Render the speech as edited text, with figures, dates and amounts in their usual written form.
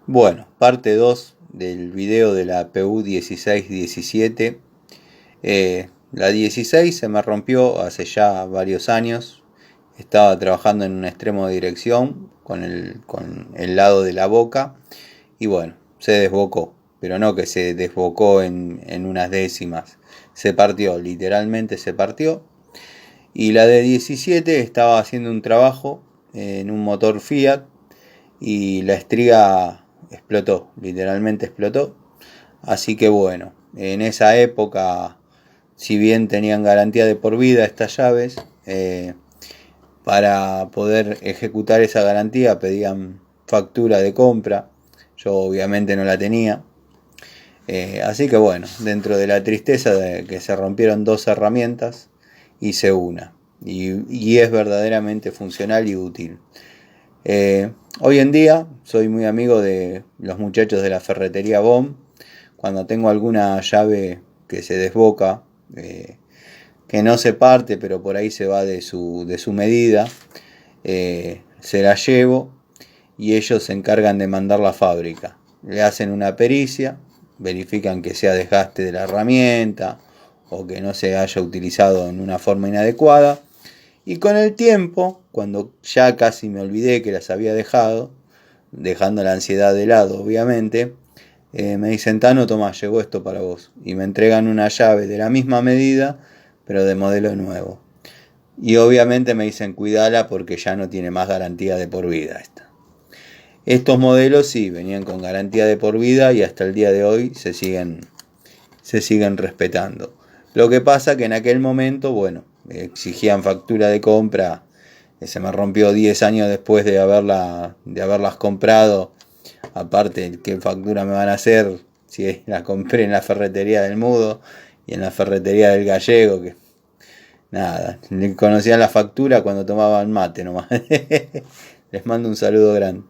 Bueno, parte 2 del video de la PU1617. La 16 se me rompió hace ya varios años. Estaba trabajando en un extremo de dirección con el lado de la boca y bueno, se desbocó. Pero no que se desbocó en unas décimas. Se partió, literalmente se partió. Y la de 17 estaba haciendo un trabajo en un motor Fiat y la estriga explotó, literalmente explotó. Así que bueno, en esa época, si bien tenían garantía de por vida estas llaves, para poder ejecutar esa garantía pedían factura de compra. Yo obviamente no la tenía. Así que bueno, dentro de la tristeza de que se rompieron dos herramientas, hice una. Y es verdaderamente funcional y útil. Hoy en día soy muy amigo de los muchachos de la ferretería BOM. Cuando tengo alguna llave que se desboca, que no se parte, pero por ahí se va de su medida, se la llevo y ellos se encargan de mandarla a fábrica. Le hacen una pericia, verifican que sea desgaste de la herramienta o que no se haya utilizado en una forma inadecuada. Y con el tiempo, cuando ya casi me olvidé que las había dejado, dejando la ansiedad de lado obviamente, me dicen: Tano, toma, llegó esto para vos. Y me entregan una llave de la misma medida, pero de modelo nuevo. Y obviamente me dicen: cuidala porque ya no tiene más garantía de por vida esta. Estos modelos sí, venían con garantía de por vida y hasta el día de hoy se siguen respetando. Lo que pasa que en aquel momento, bueno, exigían factura de compra. Se me rompió 10 años después de haberlas comprado. Aparte, ¿qué factura me van a hacer si las compré en la ferretería del Mudo y en la ferretería del Gallego? Que nada, conocían la factura cuando tomaban mate nomás. Les mando un saludo grande.